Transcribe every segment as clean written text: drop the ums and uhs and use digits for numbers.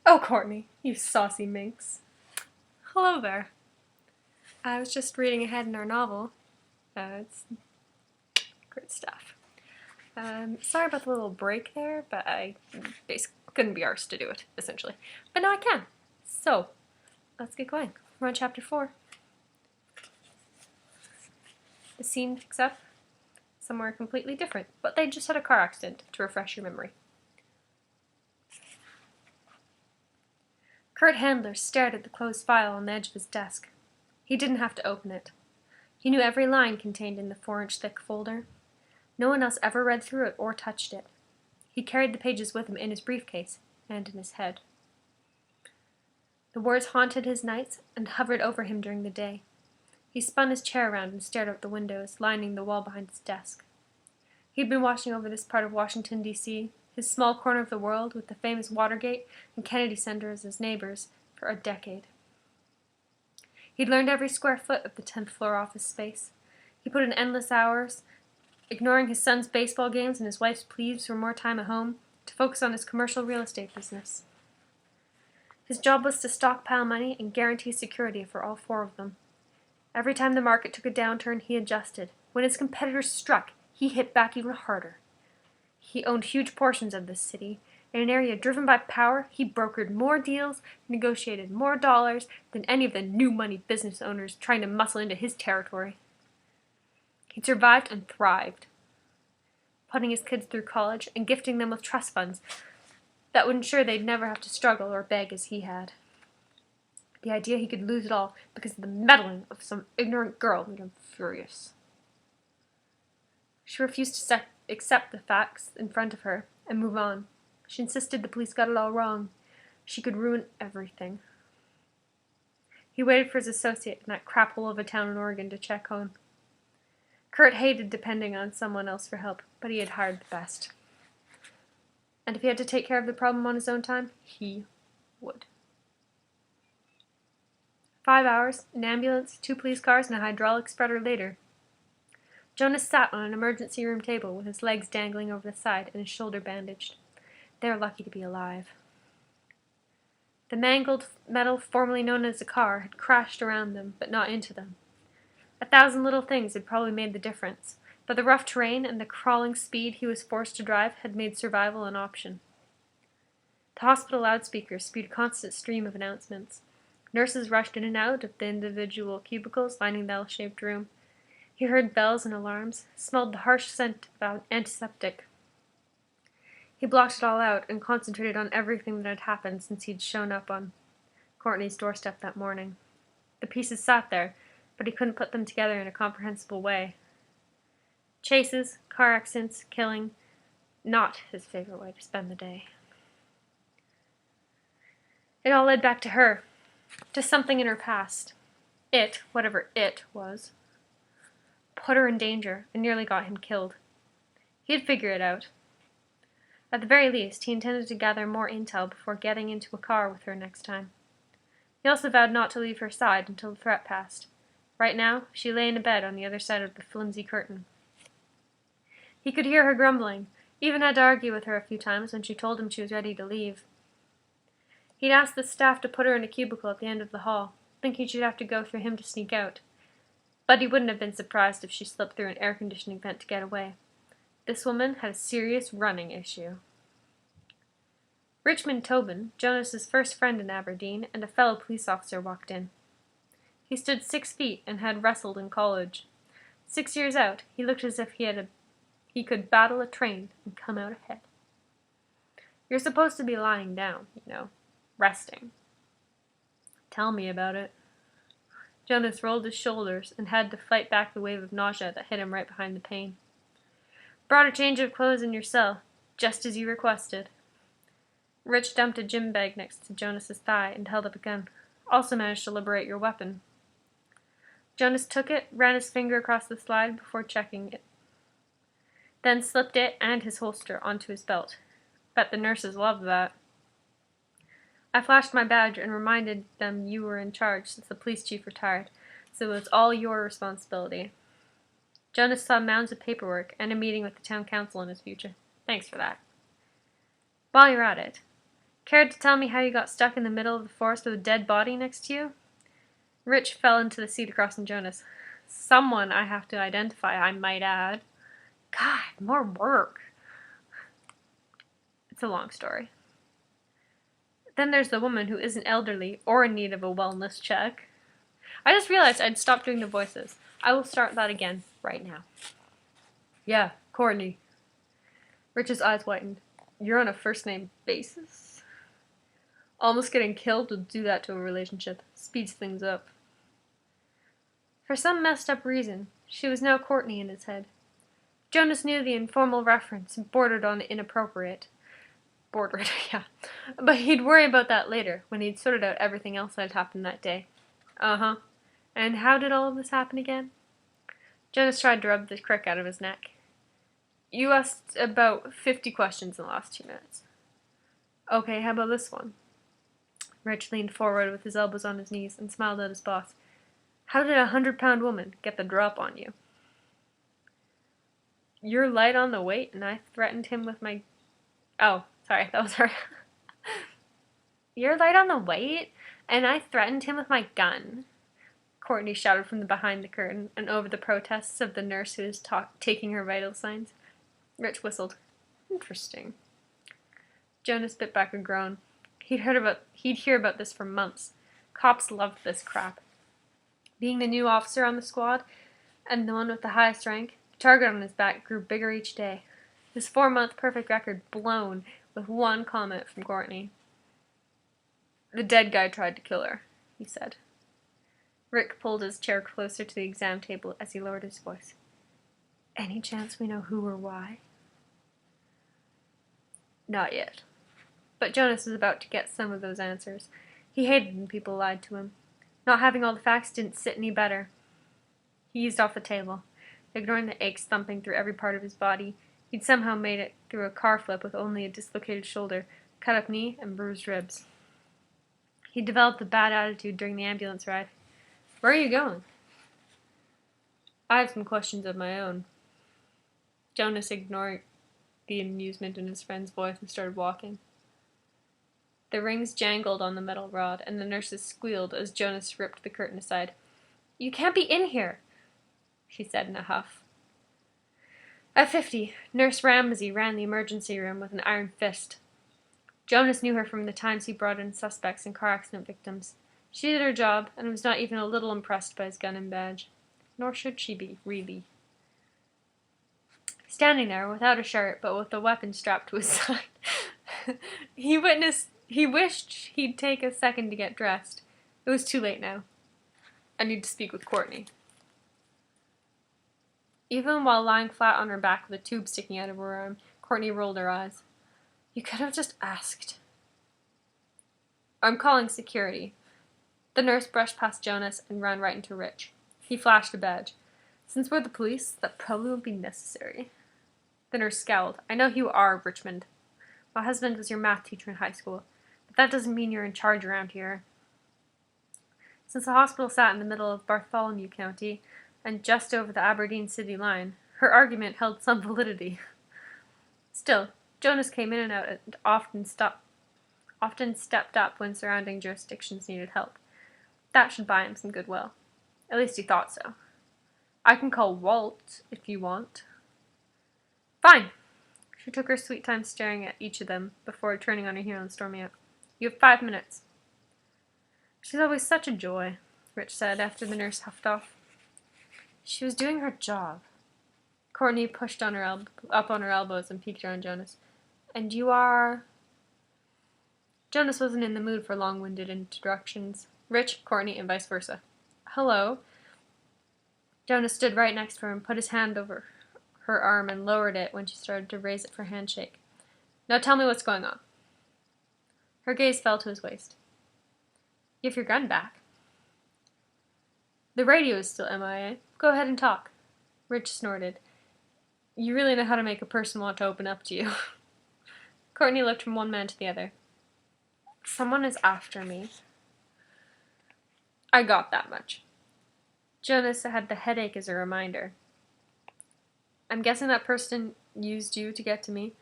Oh, Courtney, you saucy minx. Hello there. I was just reading ahead in our novel. It's great stuff. Sorry about the little break there, but I basically couldn't be arsed to do it, essentially. But now I can. So, let's get going. We're on chapter 4. The scene picks up somewhere completely different, but they just had a car accident, to refresh your memory. Kurt Handler stared at the closed file on the edge of his desk. He didn't have to open it. He knew every line contained in the 4-inch thick folder. No one else ever read through it or touched it. He carried the pages with him in his briefcase and in his head. The words haunted his nights and hovered over him during the day. He spun his chair around and stared out the windows lining the wall behind his desk. He'd been watching over this part of Washington, D.C., his small corner of the world with the famous Watergate and Kennedy Center as his neighbors, for a decade. He'd learned every square foot of the 10th floor office space. He put in endless hours, ignoring his son's baseball games and his wife's pleas for more time at home, to focus on his commercial real estate business. His job was to stockpile money and guarantee security for all 4 of them. Every time the market took a downturn, he adjusted. When his competitors struck, he hit back even harder. He owned huge portions of this city. In an area driven by power, he brokered more deals, negotiated more dollars than any of the new money business owners trying to muscle into his territory. He'd survived and thrived, putting his kids through college and gifting them with trust funds that would ensure they'd never have to struggle or beg as he had. The idea he could lose it all because of the meddling of some ignorant girl made him furious. She refused to accept the facts in front of her and move on. She insisted the police got it all wrong. She could ruin everything. He waited for his associate in that crap hole of a town in Oregon to check on. Kurt hated depending on someone else for help, but he had hired the best. And if he had to take care of the problem on his own time, he would. 5 hours, an ambulance, 2 police cars, and a hydraulic spreader later, Jonas sat on an emergency room table with his legs dangling over the side and his shoulder bandaged. They were lucky to be alive. The mangled metal formerly known as a car had crashed around them, but not into them. 1,000 little things had probably made the difference, but the rough terrain and the crawling speed he was forced to drive had made survival an option. The hospital loudspeakers spewed a constant stream of announcements. Nurses rushed in and out of the individual cubicles lining the L-shaped room. He heard bells and alarms, smelled the harsh scent of antiseptic. He blocked it all out and concentrated on everything that had happened since he'd shown up on Courtney's doorstep that morning. The pieces sat there, but he couldn't put them together in a comprehensible way. Chases, car accidents, killing, not his favorite way to spend the day. It all led back to her, to something in her past. It, whatever it was, put her in danger and nearly got him killed. He'd figure it out. At the very least, he intended to gather more intel before getting into a car with her next time. He also vowed not to leave her side until the threat passed. Right now, she lay in a bed on the other side of the flimsy curtain. He could hear her grumbling, even had to argue with her a few times when she told him she was ready to leave. He'd asked the staff to put her in a cubicle at the end of the hall, thinking she'd have to go through him to sneak out. But he wouldn't have been surprised if she slipped through an air-conditioning vent to get away. This woman had a serious running issue. Richmond Tobin, Jonas's first friend in Aberdeen, and a fellow police officer walked in. He stood 6 feet and had wrestled in college. 6 years out, he looked as if he could battle a train and come out ahead. You're supposed to be lying down, resting. Tell me about it. Jonas rolled his shoulders and had to fight back the wave of nausea that hit him right behind the pain. Brought a change of clothes in your cell, just as you requested. Rich dumped a gym bag next to Jonas's thigh and held up a gun. Also managed to liberate your weapon. Jonas took it, ran his finger across the slide before checking it. Then slipped it and his holster onto his belt. Bet the nurses loved that. I flashed my badge and reminded them you were in charge since the police chief retired, so it's all your responsibility. Jonas saw mounds of paperwork and a meeting with the town council in his future. Thanks for that. While you're at it, Care to tell me how you got stuck in the middle of the forest with a dead body next to you? Rich fell into the seat across from Jonas. Someone I have to identify, I might add. God, more work. It's a long story. Then there's the woman who isn't elderly or in need of a wellness check. I just realized I'd stopped doing the voices. I will start that again right now. Yeah, Courtney. Rich's eyes whitened. You're on a first-name basis? Almost getting killed would do that to a relationship. Speeds things up. For some messed up reason, she was now Courtney in his head. Jonas knew the informal reference bordered on inappropriate. Bordered, yeah. But he'd worry about that later, when he'd sorted out everything else that had happened that day. Uh-huh. And how did all of this happen again? Jonas tried to rub the crick out of his neck. You asked about 50 questions in the last 2 minutes. Okay, how about this one? Rich leaned forward with his elbows on his knees and smiled at his boss. How did a 100-pound woman get the drop on you? You're light on the weight, and I threatened him with my... Oh, sorry, that was her. You're light on the weight, and I threatened him with my gun. Courtney shouted from behind the curtain and over the protests of the nurse who was taking her vital signs. Rich whistled. Interesting. Jonas bit back a groan. He'd hear about this for months. Cops loved this crap. Being the new officer on the squad, and the one with the highest rank, the target on his back grew bigger each day. His 4-month perfect record blown with one comment from Courtney. The dead guy tried to kill her, he said. Rick pulled his chair closer to the exam table as he lowered his voice. Any chance we know who or why? Not yet. But Jonas was about to get some of those answers. He hated when people lied to him. Not having all the facts didn't sit any better. He eased off the table, ignoring the aches thumping through every part of his body. He'd somehow made it through a car flip with only a dislocated shoulder, cut up knee, and bruised ribs. He developed a bad attitude during the ambulance ride. Where are you going? I have some questions of my own. Jonas ignored the amusement in his friend's voice and started walking. The rings jangled on the metal rod, and the nurses squealed as Jonas ripped the curtain aside. You can't be in here, she said in a huff. At 50, Nurse Ramsey ran the emergency room with an iron fist. Jonas knew her from the times he brought in suspects and car accident victims. She did her job, and was not even a little impressed by his gun and badge. Nor should she be, really. Standing there, without a shirt, but with a weapon strapped to his side, he wished he'd take a second to get dressed. It was too late now. I need to speak with Courtney. Even while lying flat on her back with a tube sticking out of her arm, Courtney rolled her eyes. You could have just asked. I'm calling security. The nurse brushed past Jonas and ran right into Rich. He flashed a badge. Since we're the police, that probably won't be necessary. The nurse scowled. I know who you are, Richmond. My husband was your math teacher in high school, but that doesn't mean you're in charge around here. Since the hospital sat in the middle of Bartholomew County and just over the Aberdeen city line, her argument held some validity. Still, Jonas came in and out and often stepped up when surrounding jurisdictions needed help. That should buy him some goodwill. At least he thought so. I can call Walt, if you want. Fine. She took her sweet time staring at each of them before turning on her heel and storming out. You have 5 minutes. She's always such a joy, Rich said after the nurse huffed off. She was doing her job. Courtney pushed on up on her elbows and peeked around Jonas. And you are... Jonas wasn't in the mood for long-winded introductions. Rich, Courtney, and vice versa. Hello. Jonas stood right next to her and put his hand over her arm and lowered it when she started to raise it for a handshake. Now tell me what's going on. Her gaze fell to his waist. You have your gun back. The radio is still MIA. Go ahead and talk. Rich snorted. You really know how to make a person want to open up to you. Courtney looked from one man to the other. Someone is after me. I got that much. Jonas had the headache as a reminder. I'm guessing that person used you to get to me.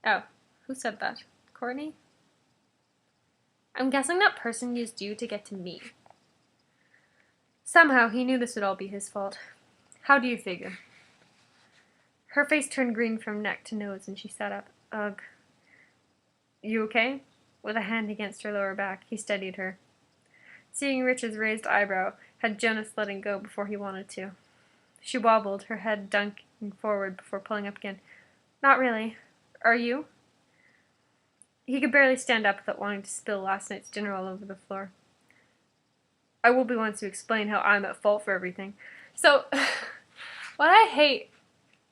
Oh, who said that? Courtney? I'm guessing that person used you to get to me. Somehow, he knew this would all be his fault. How do you figure? Her face turned green from neck to nose, and she sat up. Ugh. You okay? With a hand against her lower back, he steadied her. Seeing Rich's raised eyebrow had Jonas letting go before he wanted to. She wobbled, her head dunking forward before pulling up again. Not really. Are you? He could barely stand up without wanting to spill last night's dinner all over the floor. I will be one to explain how I'm at fault for everything. So, what I hate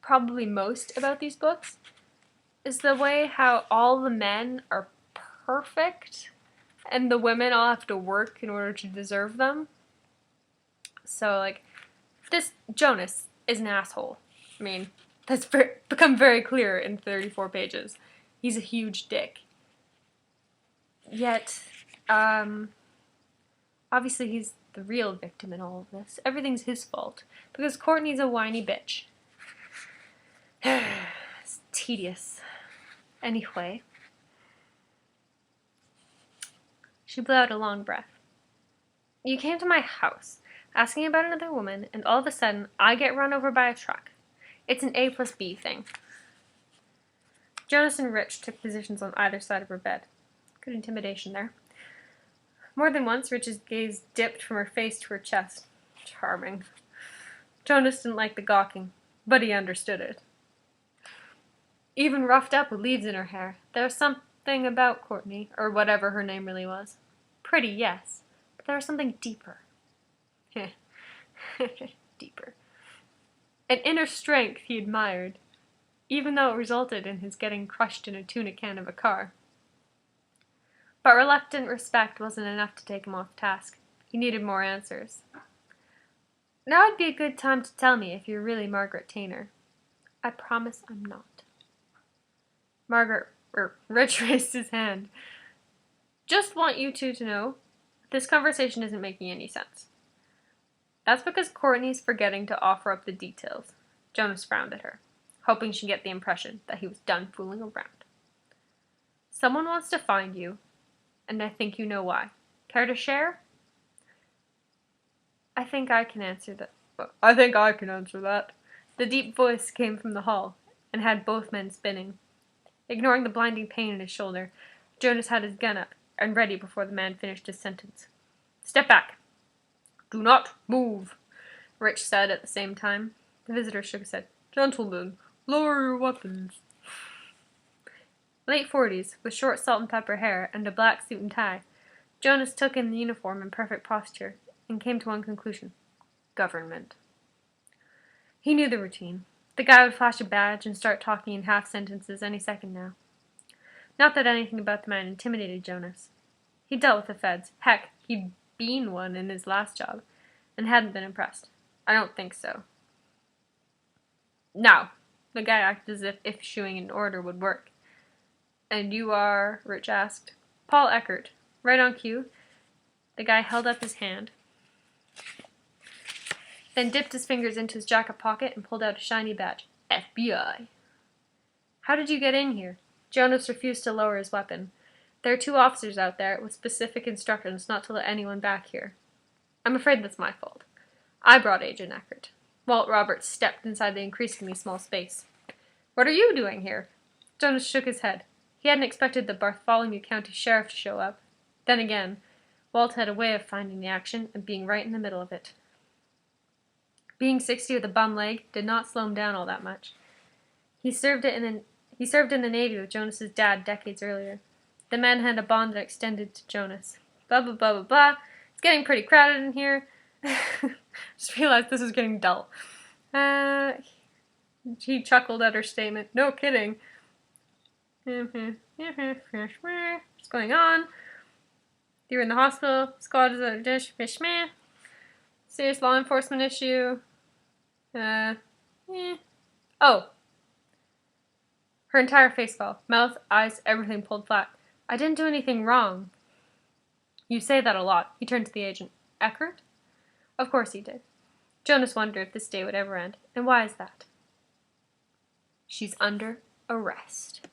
probably most about these books is the way how all the men are perfect and the women all have to work in order to deserve them. So, like, this Jonas is an asshole. I mean, that's become very clear in 34 pages. He's a huge dick. Yet, obviously he's the real victim in all of this. Everything's his fault, because Courtney's a whiny bitch. It's tedious. Anyway. She blew out a long breath. You came to my house, asking about another woman, and all of a sudden, I get run over by a truck. It's an A+B thing. Jonas and Rich took positions on either side of her bed. Good intimidation there. More than once, Rich's gaze dipped from her face to her chest. Charming. Jonas didn't like the gawking, but he understood it. Even roughed up with leaves in her hair, there was something about Courtney, or whatever her name really was. Pretty, yes, but there was something deeper. Deeper. An inner strength he admired, even though it resulted in his getting crushed in a tuna can of a car. But reluctant respect wasn't enough to take him off task. He needed more answers. Now would be a good time to tell me if you're really Margaret Tainer. I promise I'm not. Rich raised his hand. Just want you two to know, this conversation isn't making any sense. That's because Courtney's forgetting to offer up the details. Jonas frowned at her, hoping she'd get the impression that he was done fooling around. Someone wants to find you, and I think you know why. Care to share? I think I can answer that. The deep voice came from the hall, and had both men spinning. Ignoring the blinding pain in his shoulder, Jonas had his gun up and ready before the man finished his sentence. Step back. Do not move, Rich said at the same time. The visitor shook his head. Gentlemen, lower your weapons. Late 40s, with short salt and pepper hair and a black suit and tie, Jonas took in the uniform in perfect posture and came to one conclusion. Government. He knew the routine. The guy would flash a badge and start talking in half sentences any second now. Not that anything about the man intimidated Jonas. He dealt with the feds. Heck, he'd been one in his last job, and hadn't been impressed. I don't think so. Now, the guy acted as if issuing an order would work. And you are, Rich asked. Paul Eckert. Right on cue. The guy held up his hand, then dipped his fingers into his jacket pocket and pulled out a shiny badge. FBI. How did you get in here? Jonas refused to lower his weapon. There are 2 officers out there with specific instructions not to let anyone back here. I'm afraid that's my fault. I brought Agent Eckert. Walt Roberts stepped inside the increasingly small space. What are you doing here? Jonas shook his head. He hadn't expected the Bartholomew County Sheriff to show up. Then again, Walt had a way of finding the action and being right in the middle of it. Being 60 with a bum leg did not slow him down all that much. He served in the Navy with Jonas's dad decades earlier. The man had a bond that extended to Jonas. Blah, blah, blah, blah, blah. It's getting pretty crowded in here. Just realized this is getting dull. He chuckled at her statement. No kidding. What's going on? You're in the hospital. Squad is a dish. Serious law enforcement issue. Oh. Her entire face fell. Mouth, eyes, everything pulled flat. I didn't do anything wrong. You say that a lot. He turned to the agent. Eckert? Of course he did. Jonas wondered if this day would ever end. And why is that? She's under arrest.